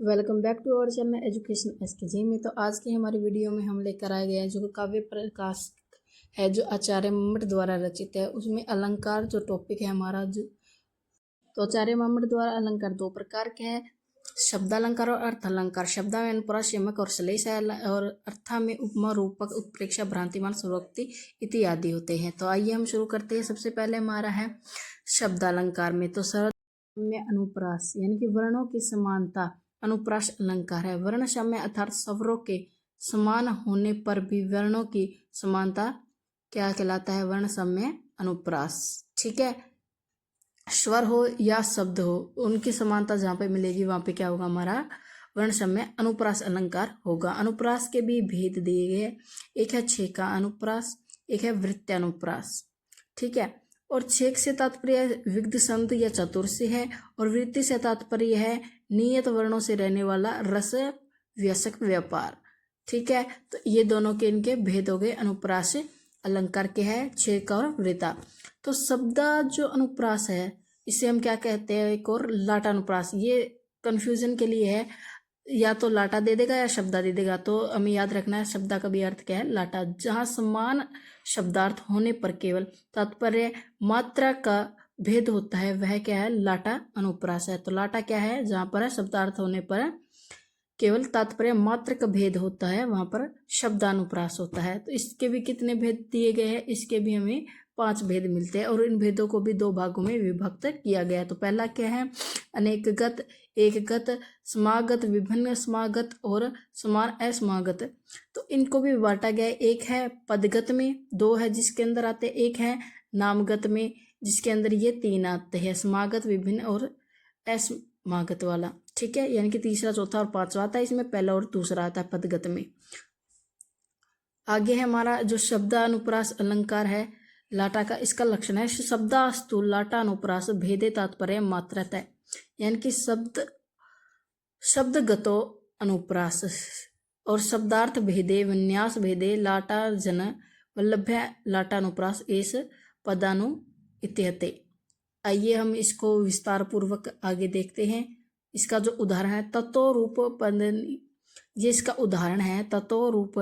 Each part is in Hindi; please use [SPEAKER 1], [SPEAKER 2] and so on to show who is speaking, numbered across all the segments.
[SPEAKER 1] Welcome back to our channel education SKG में। तो आज की हमारी वीडियो में हम लेकर आए गए हैं जो काव्य प्रकाश है, जो आचार्य मम्मट द्वारा रचित है। उसमें अलंकार जो टॉपिक है हमारा तो आचार्य मम्मट द्वारा अलंकार दो प्रकार के हैं, शब्दालंकार और अर्थ अलंकार। शब्दा में अनुप्रास, यमक और श्लेष है, और अर्था में उपमा, रूपक, उत्प्रेक्षा, भ्रांतिमान, सर्वोक्ति इत्यादि होते हैं। तो आइए हम शुरू करते हैं। सबसे पहले हमारा है शब्दालंकार में। तो शब्द में अनुप्रास यानी कि वर्णों की समानता अनुप्रास अलंकार है। वर्ण साम्य अर्थात स्वरों के समान होने पर भी वर्णों की समानता क्या कहलाता है? वर्ण साम्य अनुप्रास। ठीक है, स्वर हो या शब्द हो, उनकी समानता जहाँ पे मिलेगी वहां पे क्या होगा? हमारा वर्ण साम्य अनुप्रास अलंकार होगा। अनुप्रास के भी भेद दिए गए, एक है छेका अनुप्रास, एक है वृत्त्यानुप्रास। ठीक है, और छेक से तात्पर्य विग्ध संत या चतुर से है, और वृत्ति से तात्पर्य है नियत वर्णों से रहने वाला रस व्यसक व्यापार। ठीक है, तो ये दोनों के इनके भेद हो गए। अनुप्रास अलंकार के हैं छेक और वृत्ता। तो शब्द जो अनुप्रास है इसे हम क्या कहते हैं? एक और लाटा अनुप्रास। ये कंफ्यूजन के लिए है, या तो लाटा दे देगा या शब्दा दे देगा। तो हमें याद रखना है शब्दा का भी अर्थ क्या है? लाटा। जहाँ समान शब्दार्थ होने पर केवल तात्पर्य मात्रा का भेद होता है वह क्या है? लाटा अनुप्रास है। तो लाटा क्या है? जहाँ पर शब्दार्थ होने पर केवल तात्पर्य मात्र का भेद होता है वहां पर शब्दानुप्रास होता है। तो इसके भी कितने भेद दिए गए हैं? इसके भी हमें 5 भेद मिलते हैं, और इन भेदों को भी 2 भागों में विभक्त किया गया है। तो पहला क्या है? अनेकगत, एकगत, समागत, विभिन्न समागत और समान असमागत। तो इनको भी बांटा गया है। एक है पदगत में 2 है जिसके अंदर आते हैं, एक है नामगत में जिसके अंदर ये 3 आते हैं, समागत, विभिन्न और असमागत वाला। ठीक है, यानी कि तीसरा, चौथा और पांचवा आता है इसमें, पहला और दूसरा आता है पदगत में। आगे है हमारा जो शब्दानुप्रास अलंकार है लाटा का। इसका लक्षण है शब्दास्तु लाटानुप्रास भेदे तात्पर्य मात्रतः, यानी कि शब्दगतो अनुप्रास और शब्दार्थ भेदे विन्यास भेदे लाटा जन वल्लभ्य लाटानुप्रास एस पदानु इत्यते। आइए हम इसको विस्तार पूर्वक आगे देखते हैं। इसका जो उदाहरण है ततो रूप पदन, ये इसका उदाहरण है। ततो रूप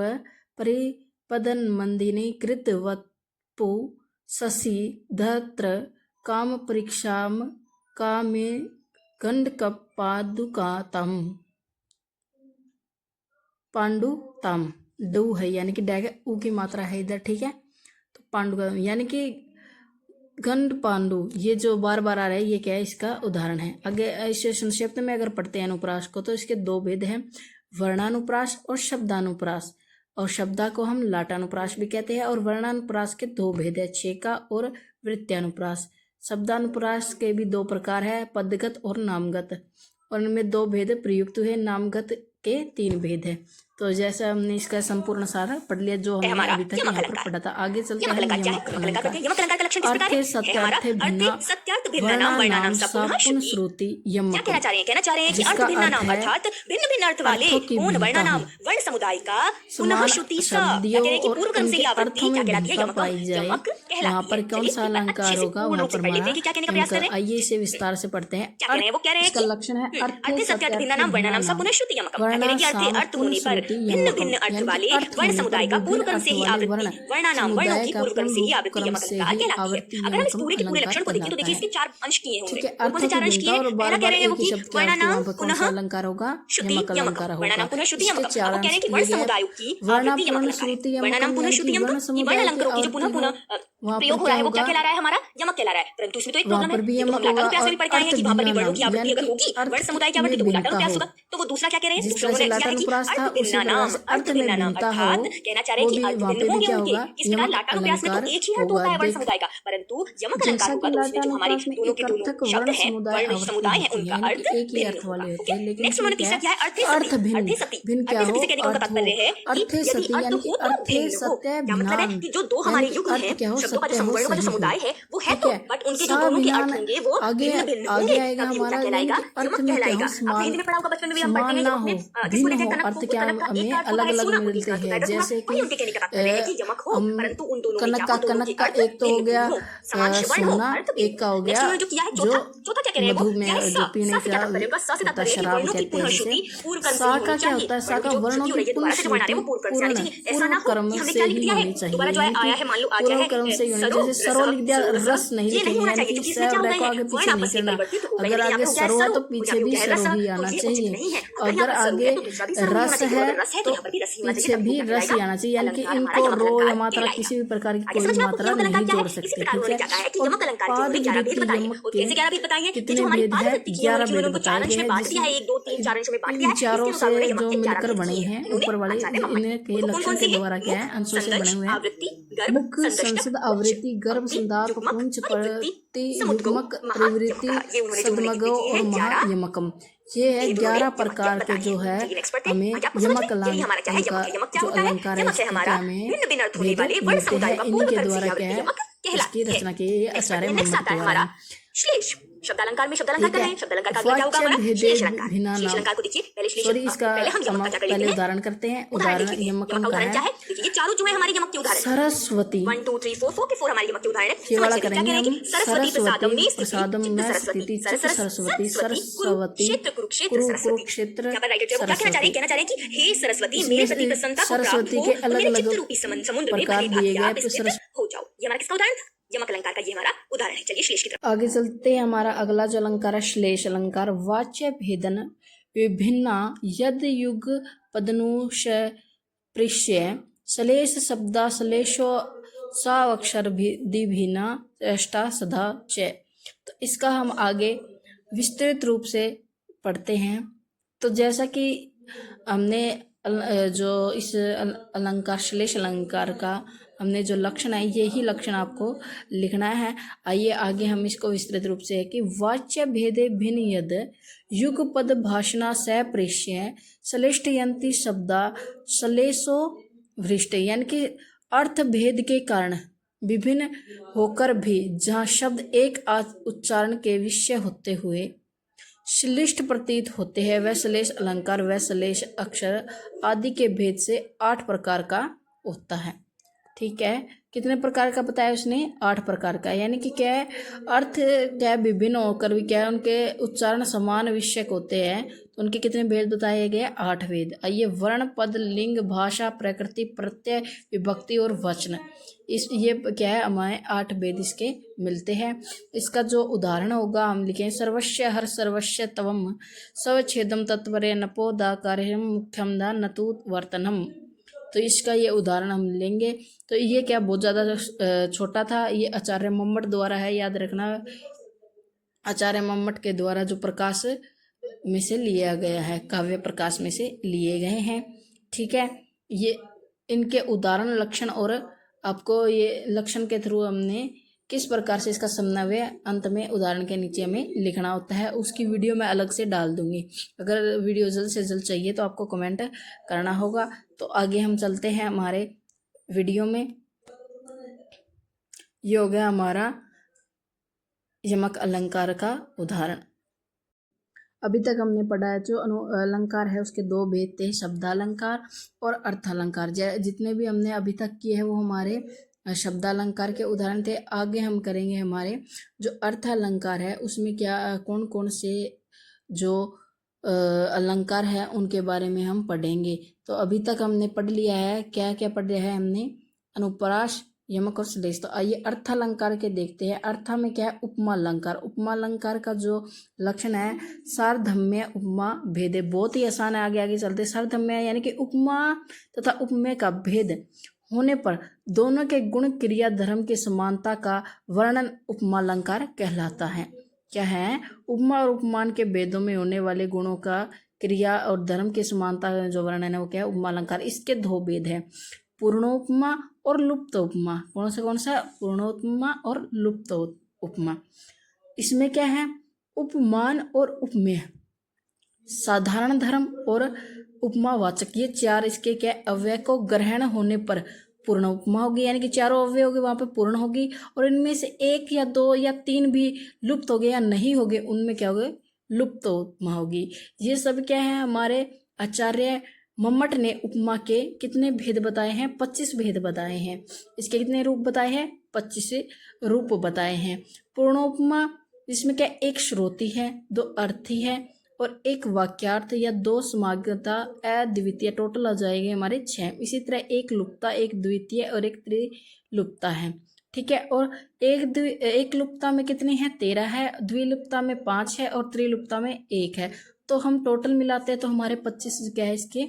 [SPEAKER 1] परिपदन मंदिनी कृतवत्पु शशि धत्र काम परीक्षाम कामे गंड पादुकातम पांडुतम। डू है यानी कि डैग ऊ की मात्रा है इधर। ठीक है, तो पांडु यानी कि गंड पांडु, ये जो बार बार आ रहा है ये क्या है? इसका उदाहरण है। आगे इसे संक्षिप्त में अगर पढ़ते हैं अनुप्रास को, तो इसके 2 भेद हैं, वर्णानुप्रास और शब्दानुप्रास। और शब्दा को हम लाटानुप्रास भी कहते हैं, और वर्णानुप्रास के 2 भेद है, छेका और वृत्त्यानुप्रास। शब्दानुप्रास के भी 2 प्रकार है, पदगत और नामगत, और इनमें 2 भेद प्रयुक्त हुए। नामगत के 3 भेद है। तो जैसे हमने इसका संपूर्ण सार पढ़ लिया जो हमने अभी तक यहाँ पर पढ़ा था। आगे चलते हैं यमक अलंकार। अर्थे सत्यार्थे भिन्ना वर्णानाम सपुन श्रुति यमक।
[SPEAKER 2] कहना चाह रहे हैं कि अर्थ भिन्न नाम अर्थात भिन्न भिन्न अर्थ वाले पूर्ण वर्णानाम वर्ण समुदाय का पुनः श्रुति सा, कह रहे हैं कि पूर्व क्रम से ही आवृत्ति क्या कहलाती है? यमक कहलाती है।
[SPEAKER 1] वहाँ पर कौन सा अलंकार होगा? वहाँ पर
[SPEAKER 2] क्या कहने का प्रयास कर रहे हैं?
[SPEAKER 1] आइए इसे विस्तार से पढ़ते हैं।
[SPEAKER 2] क्या कह रहे हैं? वो कह रहे हैं
[SPEAKER 1] इसका लक्षण है
[SPEAKER 2] अर्थे सत्यार्थ भिन्न नाम वर्णानाम सपुन श्रुति यमक। कह रहे हैं कि अर्थ होने पर भिन्न भिन्न अर्थ वाले वर्ण समुदाय का पूर्व क्रम से ही आवृत्ति, वर्णानाम वर्णों की पूर्व क्रम से ही आवृत्ति यमक अलंकार कहलाती है। अगर हम इस पूरे के पूरे लक्षण को देखें तो देखिए इसके 4 अंश किए होंगे। कौन से 4 अंश किए? पहला कह रहे हैं वो कि वर्णानाम पुनः
[SPEAKER 1] अलंकार होगा
[SPEAKER 2] श्रुति यमक। वर्णानाम पुनः श्रुति यमक। वो कह रहे हैं कि वर्ण समुदायों की आवृत्ति यमक अलंकार है। वर्णानाम पुनः श्रुति यमक, ये वर्ण अलंकारों की जो पुनः पुनः प्रयोग हो रहा है वो क्या कहला रहा है? हमारा यमक कहला रहा है। परंतु इसमें तो एक प्रॉब्लम है, ये तो हम लाटा अनुप्रास में भी पढ़ के आए हैं कि वहां पर भी वर्णों की आवृत्ति अगर होगी वर्ण समुदाय की आवृत्ति तो वो लाटा अनुप्रास होगा। तो वो दूसरा क्या कह रहे हैं? दूसरा बोले क्या है कि अर्थ भिन्न नाम अर्थात कहना चाह रहे हैं कि अर्थ भिन्न होंगे उनके। इस प्रकार लाटा अनुप्रास में तो एक ही अर्थ होता है वर्ण समुदाय का, परंतु यमक अलंकार होगा तो उसमें जो हमारे दोनों के दोनों शब्द हैं, वर्ण समुदाय है, उनका अर्थ भिन्न होगा। नेक्स्ट उन्होंने तीसरा क्या है? अर्थे सती। अर्थे सती से कहने का तात्पर्य है कि यदि अर्थ हो तो भिन्न हो। क्या मतलब है कि जो 2 हमारे युग हैं, शब्दों का जो वर्णों का जो समुदाय है वो है तो, बट उनके जो दोनों के अर्थ होंगे वो भिन्न भिन्न होंगे, तब इनका कहलाएगा यमक कहलाएगा। आपने हिंदी में पढ़ा होगा बचपन में भी हम पढ़ते हैं
[SPEAKER 1] ना
[SPEAKER 2] जब
[SPEAKER 1] हो,
[SPEAKER 2] अपने जिसको
[SPEAKER 1] भिन्न
[SPEAKER 2] लेते
[SPEAKER 1] हो,
[SPEAKER 2] हैं कनक
[SPEAKER 1] अर्थ
[SPEAKER 2] को,
[SPEAKER 1] क्या
[SPEAKER 2] कनक का
[SPEAKER 1] हमें
[SPEAKER 2] एक अर्थ होता
[SPEAKER 1] अलग
[SPEAKER 2] है
[SPEAKER 1] अलग
[SPEAKER 2] सोना,
[SPEAKER 1] मिलते
[SPEAKER 2] दूसरा
[SPEAKER 1] हैं।
[SPEAKER 2] अर्थ होता है
[SPEAKER 1] जैसे
[SPEAKER 2] वही
[SPEAKER 1] कि
[SPEAKER 2] उनके कहने का तात्पर्य है कि यमक हो,
[SPEAKER 1] हम
[SPEAKER 2] परंतु उन दोनों में
[SPEAKER 1] कनक
[SPEAKER 2] क्या
[SPEAKER 1] का
[SPEAKER 2] हो, दोनों के अर्थ
[SPEAKER 1] एक तो हो
[SPEAKER 2] भिन्न
[SPEAKER 1] गया
[SPEAKER 2] भिन्न हो, समान वर्ण हो,
[SPEAKER 1] सोना,
[SPEAKER 2] अर्थ भिन्न।
[SPEAKER 1] एक का हो
[SPEAKER 2] नेक्स्ट
[SPEAKER 1] गया
[SPEAKER 2] उन्होंने जो किया है
[SPEAKER 1] जो
[SPEAKER 2] चौथा क्या कह रहे हैं वो,
[SPEAKER 1] मधु
[SPEAKER 2] क्या है
[SPEAKER 1] में जो पीने
[SPEAKER 2] सा से क्या
[SPEAKER 1] का
[SPEAKER 2] तात्पर्य है? उनका सा से
[SPEAKER 1] होता है,
[SPEAKER 2] तात्पर्य है कि
[SPEAKER 1] शराब
[SPEAKER 2] वर्णों की
[SPEAKER 1] कहते हैं
[SPEAKER 2] पुनः
[SPEAKER 1] जिसे।
[SPEAKER 2] श्रुति पूर्व क्रम से
[SPEAKER 1] सा
[SPEAKER 2] ही
[SPEAKER 1] का
[SPEAKER 2] होनी
[SPEAKER 1] क्या
[SPEAKER 2] चाहिए,
[SPEAKER 1] होता है? सा
[SPEAKER 2] वर्णों
[SPEAKER 1] का
[SPEAKER 2] की जो
[SPEAKER 1] वर्णों
[SPEAKER 2] श्रुति हो
[SPEAKER 1] की
[SPEAKER 2] रही है,
[SPEAKER 1] पुनः
[SPEAKER 2] दोबारा से जो वर्ण आ रहे
[SPEAKER 1] श्रुति
[SPEAKER 2] हैं वो पूर्व क्रम से आने चाहिए, ऐसा
[SPEAKER 1] पूर्व
[SPEAKER 2] ना हो
[SPEAKER 1] क्रम
[SPEAKER 2] कि हमने
[SPEAKER 1] से
[SPEAKER 2] क्या
[SPEAKER 1] ही
[SPEAKER 2] लिख दिया है,
[SPEAKER 1] होनी चाहिए,
[SPEAKER 2] दोबारा जो
[SPEAKER 1] यानी
[SPEAKER 2] आया
[SPEAKER 1] कि
[SPEAKER 2] है, मान लो आ गया
[SPEAKER 1] पूर्व
[SPEAKER 2] है
[SPEAKER 1] क्रम से ही होनी।
[SPEAKER 2] सरो,
[SPEAKER 1] जैसे सरो लिख दिया, रस नहीं
[SPEAKER 2] ये नहीं
[SPEAKER 1] लिखेंगे,
[SPEAKER 2] होना
[SPEAKER 1] यानी
[SPEAKER 2] चाहिए
[SPEAKER 1] कि
[SPEAKER 2] क्योंकि इसमें क्या हो
[SPEAKER 1] सैब
[SPEAKER 2] गए
[SPEAKER 1] को
[SPEAKER 2] हैं,
[SPEAKER 1] आगे
[SPEAKER 2] वर्ण
[SPEAKER 1] पीछे नहीं
[SPEAKER 2] आपस में
[SPEAKER 1] करना।
[SPEAKER 2] परिवर्तित हो गए
[SPEAKER 1] अगर
[SPEAKER 2] हैं। यहाँ
[SPEAKER 1] आगे
[SPEAKER 2] पे हो गया है
[SPEAKER 1] सरो है
[SPEAKER 2] सरो,
[SPEAKER 1] तो
[SPEAKER 2] और
[SPEAKER 1] पीछे
[SPEAKER 2] यहाँ पे हो
[SPEAKER 1] भी
[SPEAKER 2] गया है
[SPEAKER 1] सरो
[SPEAKER 2] रस,
[SPEAKER 1] ही
[SPEAKER 2] तो
[SPEAKER 1] आना
[SPEAKER 2] ये
[SPEAKER 1] चाहिए।
[SPEAKER 2] उचित नहीं है। अगर यहाँ
[SPEAKER 1] अगर
[SPEAKER 2] पर सरो
[SPEAKER 1] आगे
[SPEAKER 2] है तो दूसरा भी सरो ही होना
[SPEAKER 1] रस
[SPEAKER 2] चाहिए,
[SPEAKER 1] है
[SPEAKER 2] अगर रस है तो
[SPEAKER 1] तो
[SPEAKER 2] यहाँ पर भी रस ही होना चाहिए,
[SPEAKER 1] पीछे
[SPEAKER 2] तभी
[SPEAKER 1] भी
[SPEAKER 2] वो क्या
[SPEAKER 1] रस ही
[SPEAKER 2] कहलाएगा?
[SPEAKER 1] आना चाहिए, यानी कि
[SPEAKER 2] अलंकार हमारा
[SPEAKER 1] इनको
[SPEAKER 2] यमक
[SPEAKER 1] रो या
[SPEAKER 2] अलंकार
[SPEAKER 1] मात्रा
[SPEAKER 2] कहलाएगा।
[SPEAKER 1] किसी भी प्रकार की
[SPEAKER 2] आगे
[SPEAKER 1] कोई
[SPEAKER 2] समझ में आपको कि
[SPEAKER 1] मात्रा
[SPEAKER 2] यमक अलंकार
[SPEAKER 1] नहीं
[SPEAKER 2] क्या है?
[SPEAKER 1] जोड़
[SPEAKER 2] इसी
[SPEAKER 1] सकते,
[SPEAKER 2] प्रकार
[SPEAKER 1] ठीक
[SPEAKER 2] उन्होंने
[SPEAKER 1] है।
[SPEAKER 2] क्या कहा है कि
[SPEAKER 1] और
[SPEAKER 2] यमक अलंकार के
[SPEAKER 1] पाद
[SPEAKER 2] उन्होंने 11 भेद
[SPEAKER 1] वृत्ति
[SPEAKER 2] बताए,
[SPEAKER 1] यमक
[SPEAKER 2] और
[SPEAKER 1] के
[SPEAKER 2] कैसे 11 भेद बताए हैं? कि
[SPEAKER 1] कितने
[SPEAKER 2] जो हमारी
[SPEAKER 1] भेद
[SPEAKER 2] पाद
[SPEAKER 1] है?
[SPEAKER 2] वृत्ति की
[SPEAKER 1] 11
[SPEAKER 2] उन्होंने
[SPEAKER 1] भेद
[SPEAKER 2] उनको 4
[SPEAKER 1] बताए
[SPEAKER 2] अंश
[SPEAKER 1] गए
[SPEAKER 2] में
[SPEAKER 1] हैं,
[SPEAKER 2] बांट दिया है, 1 2 3 4 अंशों में बांट दिया
[SPEAKER 1] इन
[SPEAKER 2] है,
[SPEAKER 1] चारों
[SPEAKER 2] इसके
[SPEAKER 1] से
[SPEAKER 2] अनुसार उन्होंने यमक
[SPEAKER 1] जो
[SPEAKER 2] के 11
[SPEAKER 1] मिलकर
[SPEAKER 2] भेद
[SPEAKER 1] बने
[SPEAKER 2] किए
[SPEAKER 1] हैं,
[SPEAKER 2] इन्होंने
[SPEAKER 1] ऊपर वाले
[SPEAKER 2] आचार्य मम्मट।
[SPEAKER 1] इनके
[SPEAKER 2] वो कौन
[SPEAKER 1] लक्षण
[SPEAKER 2] कौन
[SPEAKER 1] के
[SPEAKER 2] सी है?
[SPEAKER 1] द्वारा क्या है,
[SPEAKER 2] मुख,
[SPEAKER 1] अंशों से बने
[SPEAKER 2] संदर्श,
[SPEAKER 1] हुए हैं।
[SPEAKER 2] आवृत्ति, गर्भ,
[SPEAKER 1] मुख,
[SPEAKER 2] संदर्श,
[SPEAKER 1] संसद,
[SPEAKER 2] पुंज,
[SPEAKER 1] आवृत्ति, गर्भ,
[SPEAKER 2] पंक्ति,
[SPEAKER 1] संदाप,
[SPEAKER 2] युग्मक,
[SPEAKER 1] पुंज,
[SPEAKER 2] परिवृत्ति,
[SPEAKER 1] प्रति,
[SPEAKER 2] समुद्गम,
[SPEAKER 1] युग्मक,
[SPEAKER 2] महा,
[SPEAKER 1] प्रवृत्ति,
[SPEAKER 2] यमकः। ये उन्होंने जो
[SPEAKER 1] सदमगो
[SPEAKER 2] भेद किए
[SPEAKER 1] और
[SPEAKER 2] हैं 11
[SPEAKER 1] महायमकम। ये है
[SPEAKER 2] भेद उन्होंने
[SPEAKER 1] 11
[SPEAKER 2] यमक के
[SPEAKER 1] प्रकार के
[SPEAKER 2] बताए
[SPEAKER 1] जो
[SPEAKER 2] हैं।
[SPEAKER 1] है
[SPEAKER 2] चलिए नेक्स्ट पढ़ते हैं।
[SPEAKER 1] हमें
[SPEAKER 2] आज आपको समझ
[SPEAKER 1] यमक
[SPEAKER 2] में यही हमारा क्या है, यमक है। यमक क्या
[SPEAKER 1] जो
[SPEAKER 2] होता है?
[SPEAKER 1] अलंकार है,
[SPEAKER 2] यमक है
[SPEAKER 1] इसके
[SPEAKER 2] हमारा
[SPEAKER 1] क्या हमें
[SPEAKER 2] भिन्न भिन्न अर्थ होने
[SPEAKER 1] भेद
[SPEAKER 2] वाले वर्ण
[SPEAKER 1] मिलते
[SPEAKER 2] समुदाय
[SPEAKER 1] हैं,
[SPEAKER 2] का
[SPEAKER 1] इन्हीं
[SPEAKER 2] पूर्व
[SPEAKER 1] के
[SPEAKER 2] क्रम से
[SPEAKER 1] द्वारा
[SPEAKER 2] ही
[SPEAKER 1] क्या
[SPEAKER 2] आवृत्ति
[SPEAKER 1] है
[SPEAKER 2] यमक
[SPEAKER 1] इसकी
[SPEAKER 2] कहलाती है।
[SPEAKER 1] रचना की है,
[SPEAKER 2] नेक्स्ट
[SPEAKER 1] आचार्य
[SPEAKER 2] पढ़ते हैं, नेक्स्ट
[SPEAKER 1] मम्मट
[SPEAKER 2] आता है
[SPEAKER 1] द्वारा
[SPEAKER 2] हमारा
[SPEAKER 1] है।
[SPEAKER 2] श्लेष। शब्द अलंकार में शब्द अलंकार
[SPEAKER 1] ठीक
[SPEAKER 2] कर
[SPEAKER 1] है।
[SPEAKER 2] रहे हैं, शब्द अलंकार का आगे क्या होगा
[SPEAKER 1] वाच्य
[SPEAKER 2] हमारा?
[SPEAKER 1] भेदे
[SPEAKER 2] श्लेष अलंकार।
[SPEAKER 1] भिन्ना
[SPEAKER 2] श्लेष
[SPEAKER 1] नाम।
[SPEAKER 2] अलंकार को देखिए, पहले श्लेष
[SPEAKER 1] सॉरी, इसका
[SPEAKER 2] पहले हम यमक का क्या कर लेते
[SPEAKER 1] पहले
[SPEAKER 2] हैं,
[SPEAKER 1] उदाहरण करते हैं।
[SPEAKER 2] उदाहरण
[SPEAKER 1] उदाहरण
[SPEAKER 2] देखिए।
[SPEAKER 1] यमकम
[SPEAKER 2] यमक का
[SPEAKER 1] का
[SPEAKER 2] उदाहरण क्या
[SPEAKER 1] है
[SPEAKER 2] है? देखिए ये चारों जो है हमारे यमक के उदाहरण हैं।
[SPEAKER 1] सरस्वती।
[SPEAKER 2] 1 2 3 4 4 के 4 हमारे यमक के उदाहरण है।
[SPEAKER 1] ये वाला
[SPEAKER 2] समझिए क्या
[SPEAKER 1] करेंगे
[SPEAKER 2] कह रहे हैं
[SPEAKER 1] हम।
[SPEAKER 2] कि सरस्वती प्रसादम में स्थिति,
[SPEAKER 1] प्रसादम
[SPEAKER 2] चित्त
[SPEAKER 1] में
[SPEAKER 2] सरस्वती,
[SPEAKER 1] स्थिति, चित्त सरस्वती,
[SPEAKER 2] कुरु क्षेत्र कुरुक्षेत्र सरस्वती।
[SPEAKER 1] कुरुक्षेत्र
[SPEAKER 2] यहाँ पर राइटर जो क्या कहना चाह रहे हैं? कहना चाह रहे हैं कि हे सरस्वती,
[SPEAKER 1] इसमें
[SPEAKER 2] मेरे प्रति प्रसन्नता को प्राप्त
[SPEAKER 1] सरस्वती
[SPEAKER 2] हो
[SPEAKER 1] के
[SPEAKER 2] और मेरे
[SPEAKER 1] अलग-अलग
[SPEAKER 2] चित्त रूपी समुद्र में
[SPEAKER 1] प्रकार
[SPEAKER 2] भली भांति
[SPEAKER 1] दिए गए,
[SPEAKER 2] आप
[SPEAKER 1] तो
[SPEAKER 2] स्थित हो जाओ। ये हमारा किसका उदाहरण था? यमक अलंकार का ये हमारा उदाहरण है। चलिए श्लेष की तरफ
[SPEAKER 1] आगे चलते हैं। हमारा अगला जो अलंकार है श्लेष अलंकार। वाच्य भेदन विभिन्ना यद युग पदनुष पृष्य श्लेष शब्दा श्लेषो सावक्षर दिभिन्ना अष्टा सदा च। तो इसका हम आगे विस्तृत रूप से पढ़ते हैं। तो जैसा कि हमने जो इस अलंकार श्लेष अलंकार का हमने जो लक्षण है, यही लक्षण आपको लिखना है। आइए आगे हम इसको विस्तृत रूप से है कि वाच्य भेदे भिन्न यद युग पद भाषणा स प्रेष्य श्लेष्ठयंती शब्दा श्लेषो भ्रष्ट, यानी कि अर्थ भेद के कारण विभिन्न होकर भी जहाँ शब्द एक उच्चारण के विषय होते हुए श्लिष्ट प्रतीत होते हैं, वह श्लेष अलंकार व श्लेष अक्षर आदि के भेद से 8 प्रकार का होता है। ठीक है, कितने प्रकार का बताया उसने? 8 प्रकार का। यानी कि क्या है, अर्थ क्या है विभिन्न होकर भी क्या है उनके उच्चारण समान विषयक होते हैं, तो उनके कितने भेद बताए गए? 8 भेद। आइए वर्ण, पद, लिंग, भाषा, प्रकृति, प्रत्यय, विभक्ति और वचन, इस ये क्या है हमारे 8 भेद इसके मिलते हैं। इसका जो उदाहरण होगा हम लिखें सर्वस्य हर सर्वस्य तवम सवच्छेदम तत्वरे नपो दा कार्यम मुख्यम दा नतु वर्तनम। तो इसका ये उदाहरण हम लेंगे। तो ये क्या बहुत ज़्यादा छोटा था, ये आचार्य मम्मट द्वारा है, याद रखना। आचार्य मम्मट के द्वारा जो प्रकाश में से लिया गया है, काव्य प्रकाश में से लिए गए हैं। ठीक है, ये इनके उदाहरण लक्षण और आपको ये लक्षण के थ्रू हमने किस प्रकार से इसका समन्वय अंत में उदाहरण के नीचे हमें लिखना होता है, उसकी वीडियो मैं अलग से डाल दूंगी। अगर वीडियो जल्द से जल्द चाहिए तो आपको कमेंट करना होगा। तो आगे हम चलते हैं हमारे वीडियो में। ये हो गया हमारा यमक अलंकार का उदाहरण। अभी तक हमने पढ़ा है जो अलंकार है उसके 2 भेद थे, शब्दालंकार और अर्थालंकार। जितने भी हमने अभी तक किए हैं वो हमारे शब्दालंकार के उदाहरण थे। आगे हम करेंगे हमारे जो अर्थालंकार है उसमें क्या कौन कौन से जो अलंकार है उनके बारे में हम पढ़ेंगे। तो अभी तक हमने पढ़ लिया है, क्या क्या पढ़ लिया है हमने? अनुप्रास, यमक और श्लेष। तो आइए अर्थालंकार के देखते हैं। अर्था में क्या है? उपमा अलंकार। उपमा अलंकार का जो लक्षण है सारधम्य उपमा भेदे। बहुत ही आसान है, आगे आगे चलते। सारधम्य यानी कि उपमा तथा उपमेय का भेद होने पर दोनों के गुण क्रिया धर्म की समानता का वर्णन उपमा अलंकार कहलाता है। क्या है? उपमा और उपमान के भेदों में होने वाले गुणों का क्रिया और धर्म की समानता का जो वर्णन है वो क्या है? उपमा अलंकार। इसके 2 भेद है, पूर्णोपमा और लुप्त उपमा। कौन सा? पूर्णोपमा और लुप्त उपमा। इसमें क्या है? उपमान और उपमेय, साधारण धर्म और उपमावाचक, ये 4 इसके क्या अव्यय को ग्रहण होने पर पूर्ण उपमा होगी। यानी कि 4 अव्यय होगी वहाँ पे पूर्ण होगी, और इनमें से 1 या 2 या 3 भी लुप्त हो गए या नहीं हो गए, उनमें क्या हो गए? लुप्त उपमा होगी। ये सब क्या है, हमारे आचार्य मम्मट ने उपमा के कितने भेद बताए हैं, 25 भेद बताए हैं। इसके कितने रूप बताए हैं, 25 रूप बताए हैं। पूर्णोपमा जिसमें क्या एक श्रोति है, 2 अर्थी है और 1 वाक्यार्थ या 2 समागता अद्वितीय, टोटल आ जाएंगे हमारे 6। इसी तरह 1 लुप्ता, 1 द्वितीय और 1 त्रिलुप्ता है। ठीक है, और एक लुप्ता में कितनी है, 13 है, द्विलुप्ता में 5 है और त्रिलुप्ता में 1 है। तो हम टोटल मिलाते हैं तो हमारे 25 क्या है इसके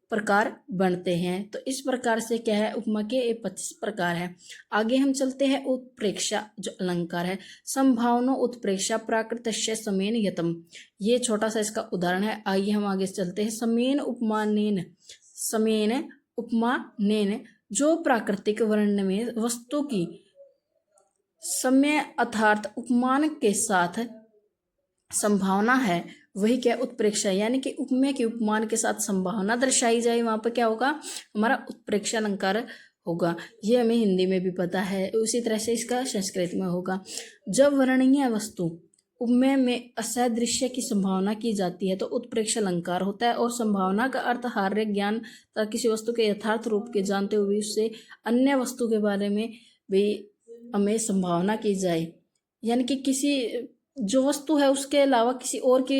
[SPEAKER 1] प्रकार बनते हैं। तो इस प्रकार से क्या है, उपमा के 25 प्रकार है। आगे हम चलते हैं उत्प्रेक्षा जो अलंकार है। संभावना उत्प्रेक्षा प्राकृतस्य समेन यतम, ये छोटा सा इसका उदाहरण है। आइए हम आगे चलते हैं। समेन उपमानेन जो प्राकृतिक वर्ण में वस्तु की समय अर्थात उपमान के साथ संभावना है, वही क्या उत्प्रेक्षा, यानी कि उपमेय के उपमान के साथ संभावना दर्शाई जाए, वहां पर क्या होगा, हमारा उत्प्रेक्षा अलंकार होगा। ये हमें हिंदी में भी पता है, उसी तरह से इसका संस्कृत में होगा। जब वर्णनीय वस्तु उपमेय में असदृश्य की संभावना की जाती है तो उत्प्रेक्षा अलंकार होता है। और संभावना का अर्थ हार्य ज्ञान तथा किसी वस्तु के यथार्थ रूप के जानते हुए उससे अन्य वस्तु के बारे में भी हमें संभावना की जाए, यानी कि किसी जो वस्तु है उसके अलावा किसी और की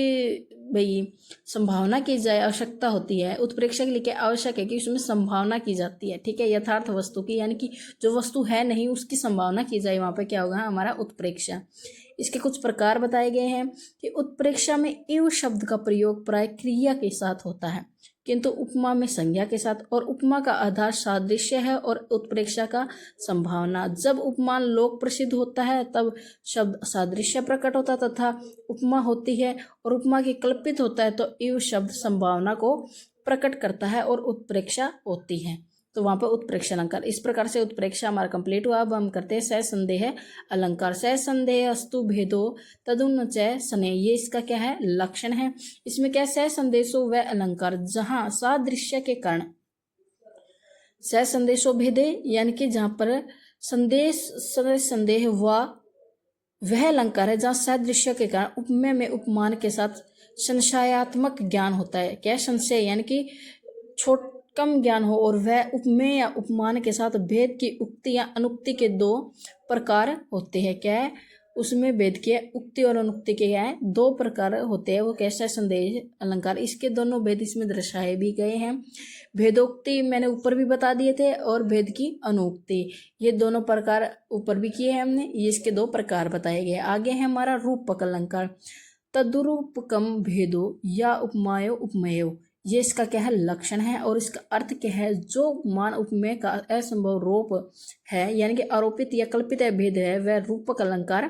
[SPEAKER 1] भाई संभावना की जाए, आवश्यकता होती है। उत्प्रेक्षा के लिए क्या आवश्यक है कि उसमें संभावना की जाती है। ठीक है, यथार्थ वस्तु की, यानी कि जो वस्तु है नहीं उसकी संभावना की जाए, वहां पे क्या होगा, हमारा उत्प्रेक्षा। इसके कुछ प्रकार बताए गए हैं कि उत्प्रेक्षा में इव शब्द का प्रयोग प्राय क्रिया के साथ होता है, किंतु उपमा में संज्ञा के साथ, और उपमा का आधार सादृश्य है और उत्प्रेक्षा का संभावना। जब उपमान लोक प्रसिद्ध होता है तब शब्द सादृश्य प्रकट होता तथा उपमा होती है, और उपमा की कल्पित होता है तो इव शब्द संभावना को प्रकट करता है और उत्प्रेक्षा होती है। तो वहां पर उत्प्रेक्षा अलंकार। इस प्रकार से उत्प्रेक्षा हमारा कंप्लीट हुआ। अब हम करते हैं सहसंदेह अलंकार। सहसंदेह अस्तु भेदो तदुन्नचय सने, ये इसका क्या है, लक्षण है। इसमें क्या, सहसंदेशो वह अलंकार जहां सादृश्य के कारण, सहसंदेशो भेदे यानी कि जहां पर संदेह हुआ, वह अलंकार है जहां सादृश्य के कारण उपमेय में उपमान के साथ संशयात्मक ज्ञान होता है। क्या, संशय यानी कि कम ज्ञान हो, और वह उपमेय या उपमान के साथ भेद की उक्ति या अनुक्ति के 2 प्रकार होते हैं। क्या है, उसमें भेद के उक्ति और अनुक्ति के क्या है, 2 प्रकार होते हैं। वो कैसा संदेह अलंकार, इसके दोनों भेद इसमें दर्शाए भी गए हैं। भेदोक्ति मैंने ऊपर भी बता दिए थे, और भेद की अनुक्ति, ये दोनों प्रकार ऊपर भी किए हैं हमने। ये इसके 2 प्रकार बताए गए। आगे है हमारा रूपक अलंकार। तदुरूपकम भेदो या उपमायो उपमेयो, ये इसका क्या है, लक्षण है। और इसका अर्थ क्या है, जो उपमान उपमेय का असंभव रूप है, यानी कि आरोपित या कल्पित भेद है, वह रूपक अलंकार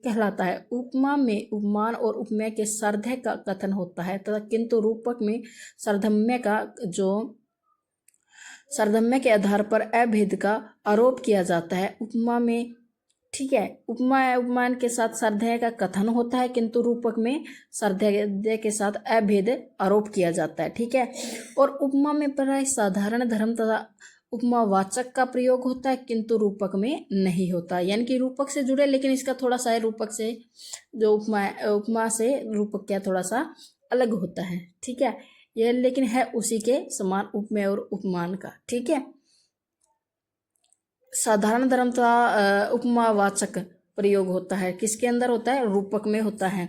[SPEAKER 1] कहलाता है। उपमा में उपमान और उपमेय के सार्धय का कथन होता है तथा किंतु रूपक में सार्धम्य का जो सार्धम्य के आधार पर अभेद का आरोप किया जाता है। उपमा में, ठीक है, उपमा उपमान के साथ सार्धय का कथन होता है, किंतु रूपक में सार्धय के साथ अभेद आरोप किया जाता है। ठीक है, और उपमा में प्राय साधारण धर्म तथा उपमावाचक का प्रयोग होता है, किंतु रूपक में नहीं होता। यानी कि रूपक से जुड़े, लेकिन इसका थोड़ा सा है, रूपक से जो उपमा से रूपक क्या थोड़ा सा अलग होता है। ठीक है, यह लेकिन है उसी के समान उपमेय और उपमान का। ठीक है, साधारण धर्म तथा उपमावाचक प्रयोग होता है, किसके अंदर होता है, रूपक में होता है।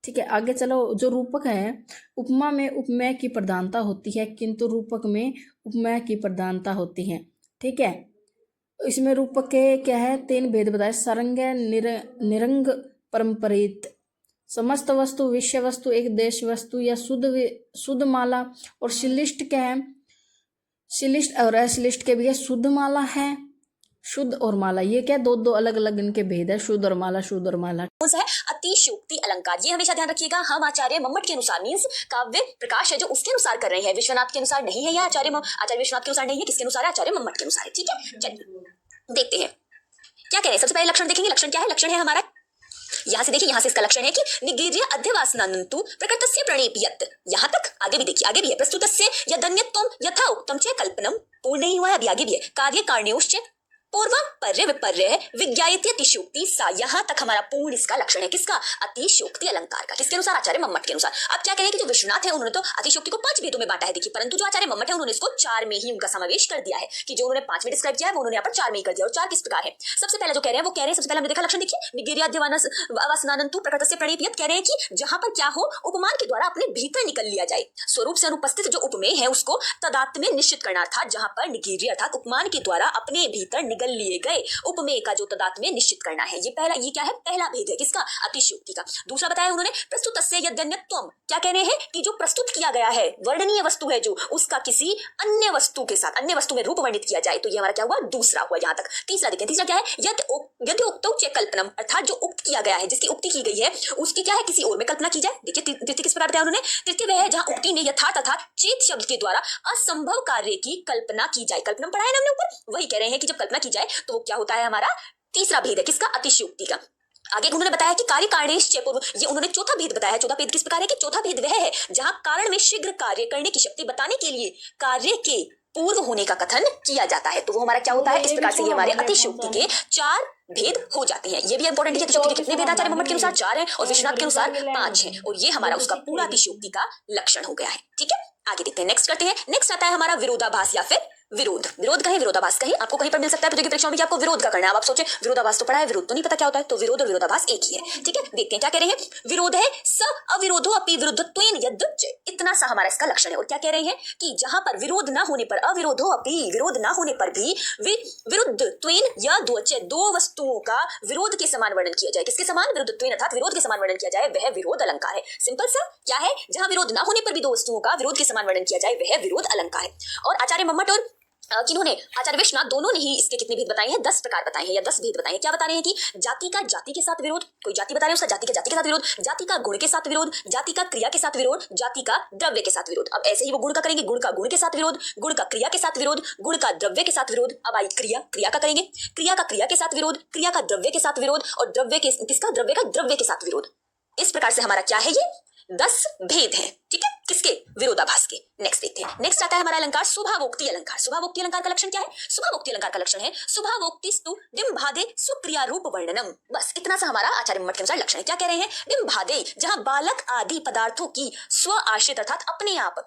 [SPEAKER 1] ठीक है, आगे चलो। जो रूपक है, उपमा में उपमेय की प्रधानता होती है, किंतु रूपक में उपमेय की प्रधानता होती है। ठीक है, इसमें रूपक के क्या है, 3 भेद बताए। सरंग, निरंग, परंपरित। समस्त वस्तु, विषय वस्तु, एक देश वस्तु या शुद्ध माला, और शिलिष्ट क्या है, शिलिष्ट और अशिलिष्ट के भी शुद्ध माला है, शुद्ध और माला, ये क्या, 2 अलग अलग इनके भेद है, शुद्ध और माला, शुद्ध और माला।
[SPEAKER 2] है अतिशयोक्ति अलंकार, ये हमेशा ध्यान रखिएगा। हम आचार्य मम्मट के अनुसार मींस काव्य प्रकाश है जो उसके अनुसार कर रहे हैं, विश्वनाथ के अनुसार नहीं है, या आचार्य विश्वनाथ के अनुसार नहीं है, किसके अनुसार है, आचार्य मम्मट के अनुसार है। ठीक है, चलिए देखते हैं क्या कह रहे हैं। सबसे पहले लक्षण देखेंगे। लक्षण क्या है, लक्षण है हमारा, यहाँ से देखिए, यहाँ से इसका लक्षण है कि निगीर्य अध्यवासनान्तु प्रकृतस्य प्रणेपयत्, यहाँ तक आगे भी देखिए, आगे भी है, प्रस्तुतस्य यदन्यत्वं यथा उक्तं च कल्पनम, पूर्ण नहीं हुआ है, अभी आगे भी है, कार्य कारणयोश्च पूर्व पर्य विपर्य विज्ञायते अतिशयोक्ति सा, यहाँ तक हमारा पूर्ण इसका लक्षण है। किसका? अतिशयोक्ति अलंकार का। किसके अनुसार? आचार्य मम्मट के अनुसार। अब क्या करें कि जो विश्वनाथ है उन्होंने तो अतिशयोक्ति को 5 भेदों में बांटा है, देखिए, परंतु जो आचार्य मम्मट है उन्होंने इसको 4 में ही उनका समावेश कर दिया है, कि जो उन्होंने 5 में डिस्क्राइब किया है वो उन्होंने यहाँ पर 4 में ही कर दिया। और 4 किस प्रकार है? सबसे पहले जो कह रहे हैं वो कह रहे हैं, सबसे पहले हमने देखा लक्षण, देखिए, निगेरियाद्यवानस अवसनानंतु प्रकृतस्य प्रणीपियत, कह रहे हैं कि जहां पर क्या हो, उपमान के द्वारा अपने भीतर निकल लिया जाए, स्वरूप से अनुपस्थित जो उपमेय है उसको तदात्म में निश्चित करना, अर्थात जहां पर निगेर्य अर्थात उपमान के द्वारा अपने भीतर निगल लिए गए उपमेय का जो तदात्म में निश्चित करना है। ये पहला, ये क्या है? पहला भेद है। किसका? अतिशयोक्ति का। दूसरा बताया उन्होंने प्रस्तुतस्य यद्यन्यत्वम, क्या कह रहे हैं कि जो प्रस्तुत किया गया है, वर्णनीय वस्तु है जो, उसका किसी अन्य वस्तु के साथ, अन्य वस्तु में रूप वर्णित किया जाए, तो ये हमारा क्या हुआ? दूसरा हुआ यहाँ तक। तीसरा देखिए, तीसरा क्या है? यदि उक्तौ च कल्पनम, अर्थात जो उक्त किया गया है, जिसकी उक्ति की गई है, उसकी क्या है? किसी और में कल्पना की जाए। देखिए तृतीय किस प्रकार बताया उन्होंने? तृतीय वह है जहां उक्ति ने यथार्थ तथा चेत शब्द के द्वारा असंभव कार्य की कल्पना की जाए। कल्पना पढ़ा है ना हमने ऊपर, वही कह रहे हैं कि जब कल्पना की जाए तो वो क्या होता है? हमारा तीसरा भेद है। किसका? अतिशयोक्ति का। आगे उन्होंने बताया कि कार्य कारणेश पूर्व, ये उन्होंने चौथा भेद बताया है। चौथा भेद किस प्रकार है? कि चौथा भेद वह है जहां कारण में शीघ्र कार्य करने की शक्ति बताने के लिए कार्य के पूर्व होने का कथन किया जाता है, तो वो हमारा क्या होता है? इस प्रकार से ये हमारे अतिशयोक्ति के 4 भेद हो जाते हैं। ये भी इंपॉर्टेंट है। अतिशयोक्ति के कितने भेद आचार्य मम्मट के अनुसार? 4 हैं, और विश्वनाथ के अनुसार 5 हैं, और ये हमारा उसका पूरा अतिशयोक्ति का लक्षण हो गया है। ठीक है, आगे देखते हैं, नेक्स्ट करते हैं। नेक्स्ट आता है हमारा विरोधाभास या फिर विरोध। विरोध कहें, विरोधाभास कहें, आपको कहीं पर मिल सकता है प्रतियोगी परीक्षाओं में कि आपको विरोध का करना है। अब आप सोचे विरोधाभास तो पढ़ा है, विरोध तो नहीं पता क्या होता है, तो विरोध और विरोधाभास एक ही है। ठीक है, देखते हैं क्या कह रहे हैं। विरोध है स अविरोधो अपि विरुद्धत्वेन यद्, इतना सा हमारा इसका लक्षण है। और क्या कह रहे हैं कि जहां पर विरोध ना होने पर, अविरोधो अपि, विरोध ना होने पर भी विरुद्धत्वेन यद्, दो वस्तुओं का विरोध के समान वर्णन किया जाए। किसके समान? विरुद्धत्वेन अर्थात विरोध के समान वर्णन किया जाए, वह विरोध अलंकार है। सिंपल सा क्या है? जहां विरोध ना होने पर भी दो वस्तुओं का विरोध के समान वर्णन किया जाए, वह विरोध अलंकार है। और आचार्य मम्मट और किन्होंने? आचार्य विश्वनाथ, दोनों ने ही इसके कितने भेद बताए हैं? 10 प्रकार बताए हैं, या 10 भेद बताए हैं। क्या बता रहे हैं? कि जाति का जाति के साथ विरोध, कोई जाति बता रहे हैं उसका जाति के साथ विरोध, जाति का गुण के साथ विरोध, जाति का क्रिया के साथ विरोध, जाति का द्रव्य के साथ विरोध। अब ऐसे ही वो गुण का करेंगे, गुण का गुण के साथ विरोध, गुण का क्रिया के साथ विरोध, गुण का द्रव्य के साथ विरोध। अब आई क्रिया, क्रिया का करेंगे, क्रिया का क्रिया के साथ विरोध, क्रिया का द्रव्य के साथ विरोध, और द्रव्य के किसका? द्रव्य का द्रव्य के साथ विरोध। इस प्रकार से हमारा क्या है? ये 10 भेद हैं। ठीक है, किसके? विरोधाभास के। नेक्स्ट देखते हैं। नेक्स्ट आता है हमारा अलंकार स्वभावोक्ति अलंकार। स्वभावोक्ति अलंकार का लक्षण क्या है? स्वभावोक्ति अलंकार का लक्षण है स्वभावोक्तिस्तु डिम्बादे सुक्रिया रूप वर्णनम। बस इतना सा हमारा आचार्य मम्मट के अनुसार लक्षण है। क्या कह रहे हैं? डिम्बादे, जहां बालक आदि पदार्थों की स्व आश्रित अर्थात अपने आप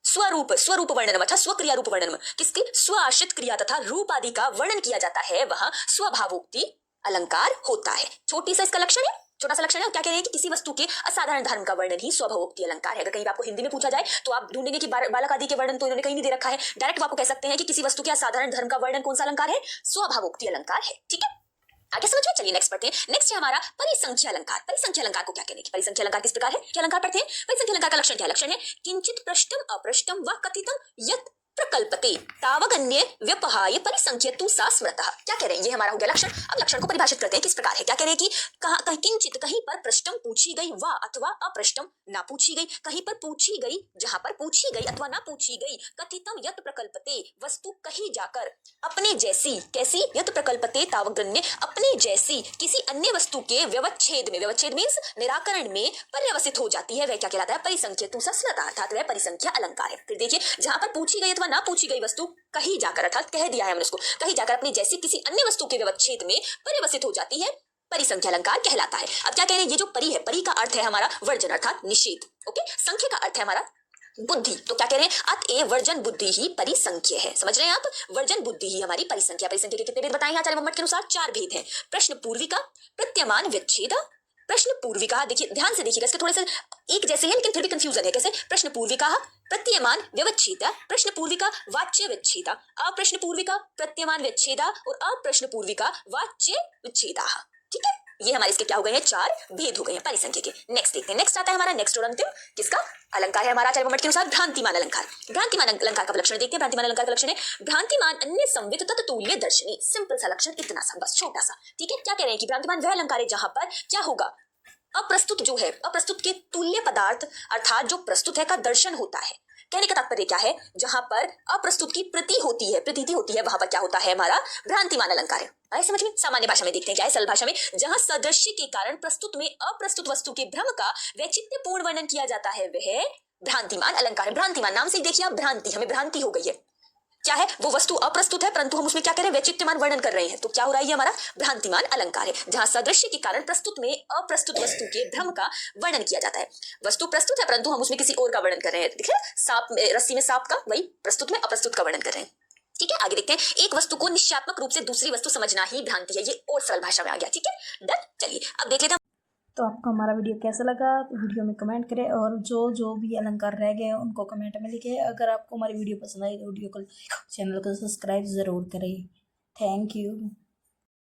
[SPEAKER 2] स्वरूप वर्णनम अर्थात स्वक्रिया रूप वर्णनम, किसकी? स्व आश्रित क्रिया तथा रूप आदि का वर्णन किया जाता है, वह स्वभावोक्ति अलंकार होता है। छोटी सा इसका लक्षण है, छोटा सा लक्षण है। क्या कह रहे हैं? कि किसी वस्तु के असाधारण धर्म का वर्णन ही स्वभावोक्ति अलंकार है। अगर कहीं आपको हिंदी में पूछा जाए तो आप ढूंढेंगे कि बालक आदि के वर्णन तो इन्होंने कहीं नहीं दे रखा है, डायरेक्ट आपको कह सकते हैं कि किसी वस्तु के असाधारण धर्म का वर्णन कौन सा अलंकार है? स्वभावोक्ति अलंकार है। ठीक है, आगे समझ में। चलिए नेक्स्ट पढ़ते हैं। नेक्स्ट है हमारा परिसंख्या अलंकार। परिसंख्या अलंकार को क्या कहने की? परिसंख्या अलंकार किस प्रकार है? क्या अलंकार पढ़ते हैं? परिसंख्या अलंकार का लक्षण क्या? लक्षण है किंचित पृष्ठम अपृष्ठम व कथितम यत् प्रकल्पते तावगन्य व्यपहाय परिसंख्यतु सा स्मृतः। क्या कह रहे हैं? ये हमारा हो गया लक्षण। अब लक्षण को परिभाषित करते हैं किस प्रकार है। क्या कह रहे हैं? कि कहीं किंचित, कहीं पर पृष्ठम पूछी गई, व अथवा अपृष्ठम ना पूछी गई, कहीं पर पूछी गई, जहां पर पूछी गई अथवा ना पूछी गई, कथितम यत् प्रकल्पते, वस्तु कहीं जाकर अपने जैसी, कैसी? यत् प्रकल्पते तावगन्य, अपने जैसी किसी अन्य वस्तु के व्यवच्छेद में, व्यवच्छेद मींस निराकरण में पर्यवसित हो जाती है, वह क्या कहलाता है? परिसंख्यतु सा स्मृतः, अर्थात वह परिसंख्या अलंकार है। फिर देखिए, जहां पर पूछी गई अथवा ना पूछी गई वस्तु कहीं जाकर, अर्थात कह दिया है हमने उसको, कहीं जाकर अपने जैसी किसी अन्य वस्तु के व्यवच्छेद में पर्यवसित हो जाती है, परिसंख्या अलंकार कहलाता है। अब क्या कह रहे हैं? ये जो परि है, परि का अर्थ है हमारा वर्जन अर्थात निषेध। ओके, संख्या का अर्थ है हमारा बुद्धि। तो क्या कह रहे हैं? अतएव वर्जन बुद्धि ही परिसंख्य है। समझ रहे हैं आप? वर्जन बुद्धि ही हमारी परिसंख्या। परिसंख्या के कितने भेद बताए हैं आचार्य मम्मट के अनुसार? 4 भेद हैं। प्रश्न पूर्विका, प्रत्यमान व्यच्छेद। प्रश्न पूर्विका, देखिए ध्यान से देखिएगा, इसके थोड़े से एक जैसे हैं लेकिन फिर भी कंफ्यूजन है। कैसे? प्रश्न पूर्विका प्रत्यमान व्यवच्छेद, प्रश्न पूर्विका वाच्य विच्छेद, अप्रश्न पूर्विका प्रत्यमान व्यच्छेद और अप्रश्न पूर्विका वाच्य विच्छेद। ठीक है, ये हमारे इसके क्या हो गए हैं? 4 भेद हो गए हैं परिसंख्या के। नेक्स्ट देखते हैं। नेक्स्ट आता है हमारा नेक्स्ट और अंतिम किसका अलंकार है? हमारा आचार्य मम्मट के अनुसार भ्रांतिमान अलंकार। भ्रांतिमान अलंकार का लक्षण देखते हैं। भ्रांतिमान अलंकार का लक्षण है भ्रांतिमान अन्य संवित तत्तुल्य दर्शनी। सिंपल सा लक्षण, इतना सा बस, छोटा सा। ठीक है, क्या कह रहे हैं? कि भ्रांतिमान वह अलंकार है जहां पर क्या होगा? अप्रस्तुत जो है, अप्रस्तुत के तुल्य पदार्थ अर्थात जो प्रस्तुत है का दर्शन होता है। कहने का तात्पर्य क्या है? जहां पर अप्रस्तुत की प्रतीति होती है, वहां पर क्या होता है? हमारा भ्रांतिमान अलंकार है। आए समझ में? सामान्य भाषा में देखते हैं क्या है? सरल भाषा में, जहां सदृश्य के कारण प्रस्तुत में अप्रस्तुत वस्तु के भ्रम का वैचित्र्यपूर्ण वर्णन किया जाता है, वह भ्रांतिमान अलंकार है। भ्रांतिमान नाम से देखिए आप, भ्रांति, हमें भ्रांति हो गई है। क्या है वो वस्तु अप्रस्तुत है परंतु हम उसमें क्या कर रहे हैं, वैचित्यमान वर्णन कर रहे हैं। तो क्या हो रहा है, ये हमारा भ्रांतिमान अलंकार है, जहां सादृश्य के कारण प्रस्तुत में अप्रस्तुत वस्तु के भ्रम का वर्णन किया जाता है। वस्तु प्रस्तुत है परंतु हम उसमें किसी और का वर्णन कर रहे हैं। दिख रहा है, सांप रस्सी में सांप का, वही प्रस्तुत में अप्रस्तुत का वर्णन कर रहे हैं। ठीक है, आगे देखते हैं। एक वस्तु को निश्चयात्मक रूप से दूसरी वस्तु समझना ही भ्रांति है। ये और सरल भाषा में आ गया। ठीक है, डन। चलिए अब देख लेते हैं।
[SPEAKER 1] तो आपको हमारा वीडियो कैसा लगा, तो वीडियो में कमेंट करें, और जो भी अलंकार रह गए उनको कमेंट में लिखें। अगर आपको हमारी वीडियो पसंद आई तो वीडियो को चैनल को सब्सक्राइब ज़रूर करें। Thank you.